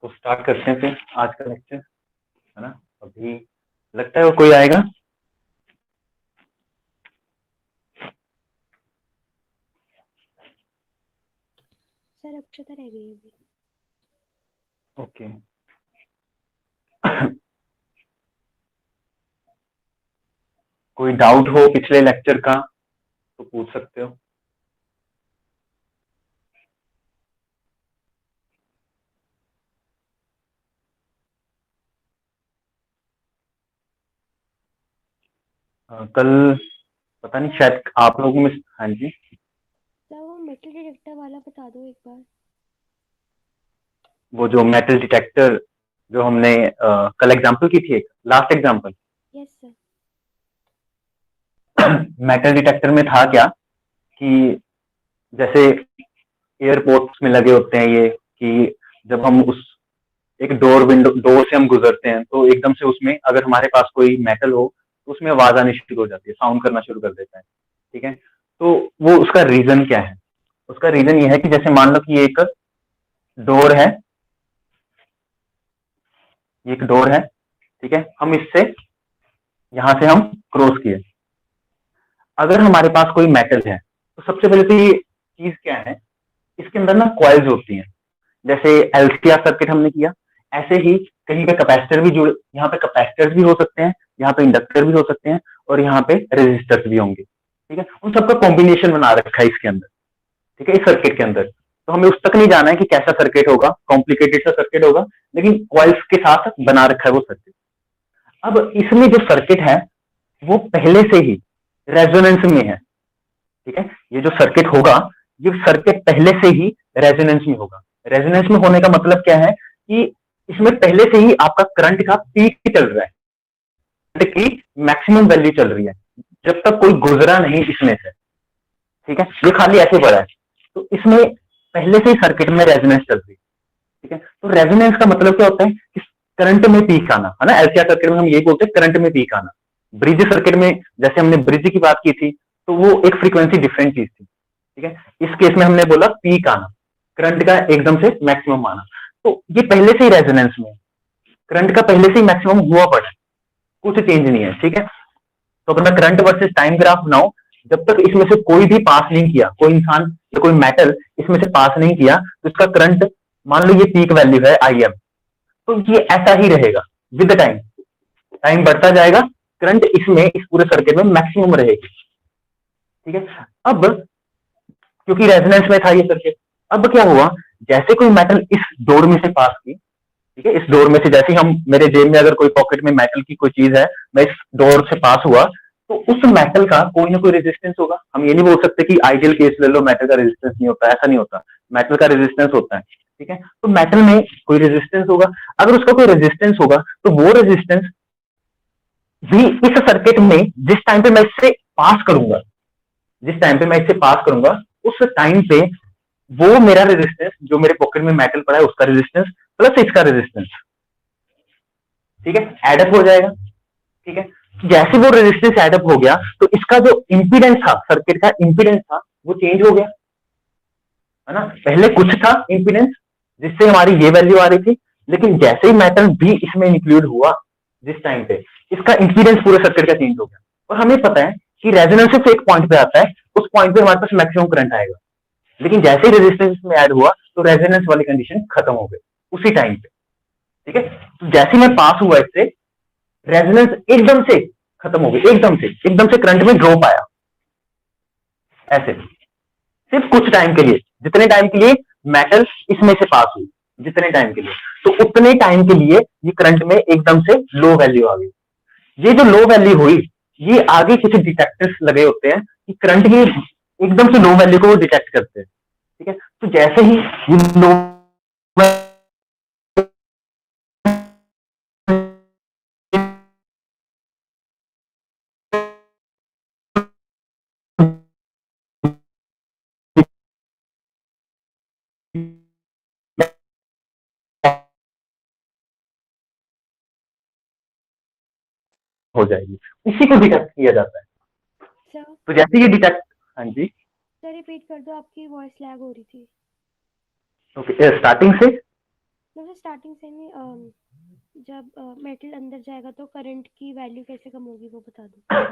तो स्टार्ट करते हैं फिर आज का लेक्चर, है ना। अभी लगता है वो कोई आएगा। सर अक्षता रह गई अभी। ओके। कोई डाउट हो पिछले लेक्चर का तो पूछ सकते हो। कल पता नहीं शायद आप लोगों में, हाँ जी। सर वो मेटल डिटेक्टर वाला बता दो एक बार। वो जो मेटल डिटेक्टर जो हमने कल एग्जांपल की थी, एक last example. Yes sir. Metal detector में था क्या कि जैसे एयरपोर्ट्स में लगे होते हैं ये, कि जब हम उस एक डोर से हम गुजरते हैं तो एकदम से उसमें अगर हमारे पास कोई मेटल हो तो उसमें आवाज आनी शुरू हो जाती है, साउंड करना शुरू कर देता है। ठीक है, तो वो उसका रीजन क्या है? उसका रीजन ये है कि जैसे मान लो कि ये एक डोर है, ये एक डोर है, ठीक है, हम इससे यहां से हम क्रॉस किए। अगर हमारे पास कोई मेटल है तो सबसे पहले तो ये चीज क्या है, इसके अंदर ना कॉइल्स होती हैं। जैसे एलसीआर सर्किट हमने किया, ऐसे ही कहीं पे कैपेसिटर भी जुड़े, यहाँ पे कैपेसिटर्स भी हो सकते हैं, यहाँ पे इंडक्टर भी हो सकते हैं, और यहाँ पे रेजिस्टर्स भी होंगे। ठीक है, उन सबका कॉम्बिनेशन बना रखा है इसके अंदर। ठीक है, इस सर्किट के अंदर तो हमें उस तक नहीं जाना है कि कैसा सर्किट होगा, कॉम्प्लिकेटेड सा सर्किट होगा, लेकिन कॉइल्स के साथ बना रखा है वो सर्किट। अब इसमें जो सर्किट है वो पहले से ही रेजोनेंस में है। ठीक है, ये जो सर्किट होगा, ये सर्किट पहले से ही रेजोनेंस में होगा। रेजोनेंस में होने का मतलब क्या है कि इसमें पहले से ही आपका करंट का पीक चल रहा है, करंट की मैक्सिमम वैल्यू चल रही है, जब तक कोई गुजरा नहीं इसमें से। ठीक है, ये खाली ऐसे पड़ा है, तो इसमें पहले से ही सर्किट में रेजोनेंस चल रही है। ठीक है, तो रेजोनेंस का मतलब क्या होता है कि करंट में पीक आना, है ना। एलसीआर सर्किट में हम ये बोलते हैं करंट में पीक आना। ब्रिज सर्किट में जैसे हमने ब्रिज की बात की थी, तो वो एक फ्रीक्वेंसी डिफरेंट चीज थी। ठीक है, इस केस में हमने बोला पीक आना, करंट का एकदम से मैक्सिमम आना। तो ये पहले से ही रेजोनेंस में है, करंट का पहले से ही मैक्सिमम हुआ पड़ा है, कुछ चेंज नहीं है। ठीक है, तो अपना करंट वर्सेस टाइम ग्राफ बनाओ। जब तक इसमें से कोई भी पास नहीं किया, कोई इंसान या कोई मेटल इसमें से पास नहीं किया, तो इसका करंट, मान लो ये पीक वैल्यू है IM, तो ये ऐसा ही रहेगा विद टाइम। टाइम बढ़ता जाएगा, करंट इसमें इस पूरे सर्किट में मैक्सिमम रहेगी। ठीक है, अब क्योंकि रेजोनेंस में था ये सर्किट, अब क्या हुआ, जैसे कोई मेटल इस डोर में से पास की, ठीक है, इस डोर में से जैसे हम, मेरे जेब में अगर कोई पॉकेट में मेटल की कोई चीज है, मैं इस डोर से पास हुआ, तो उस मेटल का कोई ना कोई रेजिस्टेंस होगा। हम ये नहीं बोल सकते कि आइडियल केस ले लो मेटल का रेजिस्टेंस नहीं होता, ऐसा नहीं होता। मेटल का रेजिस्टेंस होता है। ठीक है, तो मेटल में कोई रेजिस्टेंस होगा। अगर उसका कोई रेजिस्टेंस होगा तो वो रेजिस्टेंस भी इस सर्किट में जिस टाइम पे मैं इससे पास करूंगा, जिस टाइम पे मैं इससे पास करूंगा, उस टाइम पे वो मेरा रेजिस्टेंस, जो मेरे पॉकेट में मेटल पड़ा है उसका रेजिस्टेंस प्लस इसका रेजिस्टेंस, ठीक है, एडअप हो जाएगा। ठीक है, जैसे वो रेजिस्टेंस एडअप हो गया तो इसका जो इंपीडेंस था, सर्किट का इंपीडेंस था, वो चेंज हो गया, है ना। पहले कुछ था इंपीडेंस जिससे हमारी ये वैल्यू आ रही थी, लेकिन जैसे ही मेटल भी इसमें इंक्लूड हुआ, जिस टाइम पे इसका इंपीडेंस पूरे सर्किट का चेंज हो गया। और हमें पता है कि रेजोनेंस सिर्फ एक पॉइंट पे आता है, उस पॉइंट पे हमारे पास मैक्सिमम करंट आएगा, लेकिन जैसे ही रेजिस्टेंस में ऐड हुआ तो रेजोनेंस वाली कंडीशन खत्म हो गई उसी टाइम पे। ठीक है, तो जैसे ही मैं पास हुआ इससे, रेजोनेंस एकदम से खत्म हो गई, एकदम से करंट में ड्रॉप आया, ऐसे सिर्फ कुछ टाइम के लिए, जितने टाइम के लिए मेटल इसमें से पास हुई, जितने टाइम के लिए, तो उतने टाइम के लिए ये करंट में एकदम से लो वैल्यू आ गई। ये जो लो वैल्यू हुई, ये आगे कुछ डिटेक्टर्स लगे होते हैं कि करंट की एकदम से लो वैल्यू को वो डिटेक्ट करते हैं। ठीक है, तो जैसे ही ये लो हो जाएगी, इसी को डिटेक्ट किया जाता है। सर तो जैसे ये डिटेक्ट, हाँ जी, सर रिपीट कर दो, आपकी वॉइस लैग हो रही थी। ओके, स्टार्टिंग से। मतलब स्टार्टिंग से नहीं जब मेटल अंदर जाएगा तो करंट की वैल्यू कैसे कम होगी वो बता दो।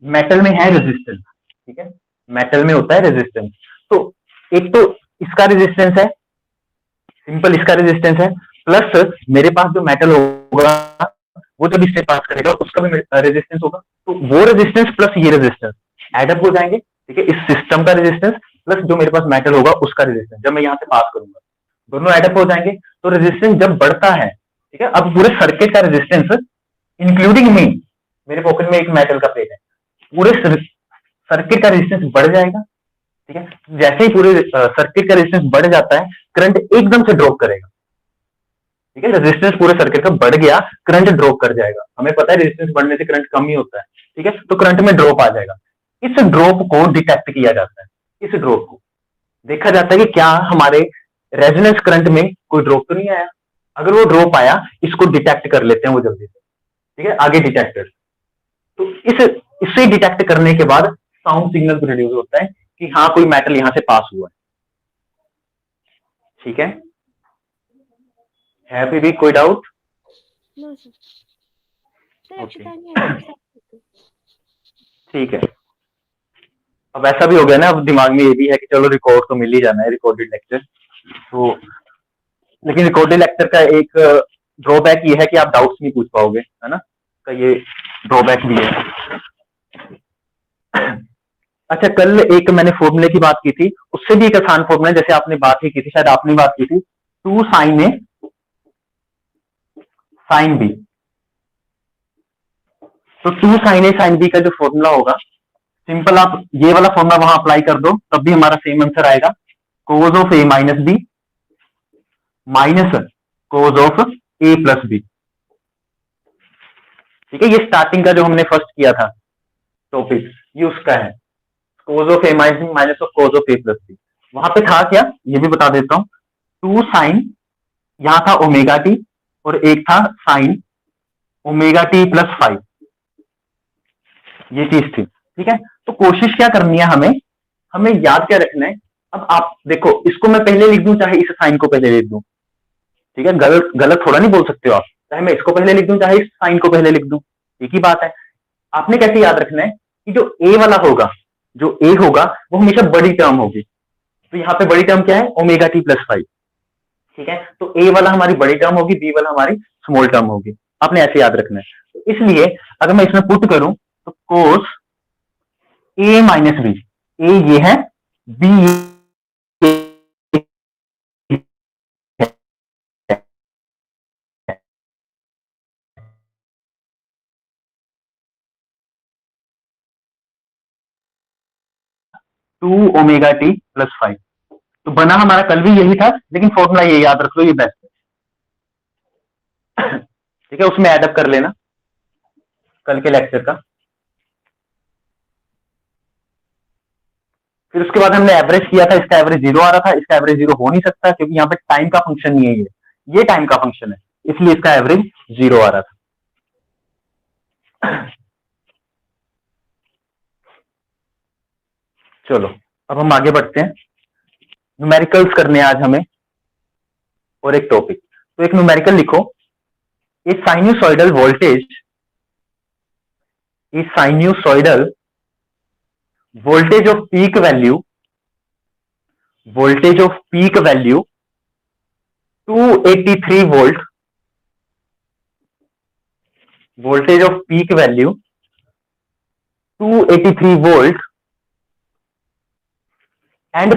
मेटल में है रेजिस्टेंस, ठीक है, मेटल में होता है रेजिस्टेंस। तो एक तो इसका रेजिस्टेंस है, सिंपल इसका रेजिस्टेंस है, प्लस मेरे पास जो मेटल होगा वो जब इससे पास करेगा उसका भी रेजिस्टेंस होगा, तो वो रेजिस्टेंस प्लस ये रेजिस्टेंस एडअप हो जाएंगे, ठीक है, इस सिस्टम का रेजिस्टेंस प्लस जो मेरे पास मेटल होगा उसका रेजिस्टेंस जब मैं यहाँ से पास करूंगा दोनों एडअप हो जाएंगे। तो रेजिस्टेंस जब बढ़ता है, ठीक है, अब पूरे सर्किट का रेजिस्टेंस इंक्लूडिंग मी, मेरे पॉकेट में एक मेटल का प्लेट है, पूरे सर्किट का रेजिस्टेंस बढ़ जाएगा, ठीक है। जैसे ही पूरे सर्किट का रेजिस्टेंस बढ़ जाता है करंट एकदम से ड्रॉप करेगा, ठीक है, रेजिस्टेंस पूरे सर्किट का बढ़ गया, करंट ड्रॉप कर जाएगा, हमें पता है रेजिस्टेंस बढ़ने से करंट कम ही होता है, ठीक है, तो करंट में ड्रॉप आ जाएगा। इस ड्रॉप को डिटेक्ट किया जाता है, इस ड्रॉप को देखा जाता है कि क्या हमारे रेजोनेंस करंट में कोई ड्रॉप तो नहीं आया, अगर वो ड्रॉप आया इसको डिटेक्ट कर लेते हैं वो जल्दी से, ठीक है, आगे डिटेक्टर, तो इससे डिटेक्ट करने के बाद साउंड सिग्नल प्रोड्यूस होता है कि हाँ कोई मेटल यहां से पास हुआ है, ठीक है अभी भी कोई doubt? No sir, sir okay पता नहीं है ठीक है, अब ऐसा भी हो गया ना, अब दिमाग में ये भी है कि चलो रिकॉर्ड तो मिल ही जाना है, रिकॉर्डेड लेक्चर तो, लेकिन रिकॉर्डेड लेक्चर का एक ड्रॉबैक ये है कि आप डाउट्स नहीं पूछ पाओगे, है ना, का ये ड्रॉबैक भी है। अच्छा, कल एक मैंने फॉर्मूले की बात की थी, उससे भी एक आसान फॉर्मूला, जैसे आपने बात ही की थी, शायद आपने बात की थी, 2 साइन ए साइन बी, तो 2 साइन ए साइन बी का जो फॉर्मूला होगा, सिंपल आप ये वाला फॉर्मूला वहां अप्लाई कर दो तब भी हमारा सेम आंसर आएगा, cos of A minus B minus cos of A plus B, ठीक है, ये स्टार्टिंग का जो हमने फर्स्ट किया था टॉपिक, ये उसका है, cos of A minus of cos of A plus B. वहां पे था क्या, ये भी बता देता हूं, 2 साइन, यहां था ओमेगा टी और एक था साइन ओमेगा टी प्लस 5, ये चीज थी, ठीक है। तो कोशिश क्या करनी है हमें, हमें याद क्या रखना है, अब आप देखो इसको मैं पहले लिख दूं चाहे इस साइन को पहले लिख दूं, ठीक है, गलत गलत थोड़ा नहीं बोल सकते हो आप, चाहे मैं इसको पहले लिख दूं चाहे इस साइन को पहले लिख दूं, एक ही बात है। आपने कैसे याद रखना है कि जो ए वाला होगा, जो ए होगा वो हमेशा बड़ी टर्म होगी, तो यहाँ पे बड़ी टर्म क्या है, ओमेगा टी प्लस 5, ठीक है, तो ए वाला हमारी बड़ी टर्म होगी, बी वाला हमारी स्मॉल टर्म होगी, आपने ऐसे याद रखना है। तो इसलिए अगर मैं इसमें पुट करूं तो कोस ए माइनस बी, ए ये है, बी ये है, 2 ओमेगा टी प्लस 5, तो बना हमारा कल भी यही था, लेकिन फॉर्मूला ये याद रख लो, ये बेस्ट है, ठीक है, उसमें एडअप कर लेना कल के लेक्चर का। फिर उसके बाद हमने एवरेज किया था, इसका एवरेज 0 आ रहा था, इसका एवरेज 0 हो नहीं सकता क्योंकि यहाँ पे टाइम का फंक्शन नहीं है, ये टाइम का फंक्शन है, इसलिए इसका एवरेज 0 आ रहा था। चलो अब हम आगे बढ़ते हैं, न्यूमेरिकल्स करने हैं आज हमें, और एक टॉपिक, तो एक न्यूमेरिकल लिखो, a sinusoidal voltage, a sinusoidal voltage of peak value, voltage of peak value 283 volt, voltage of peak value 283 volt and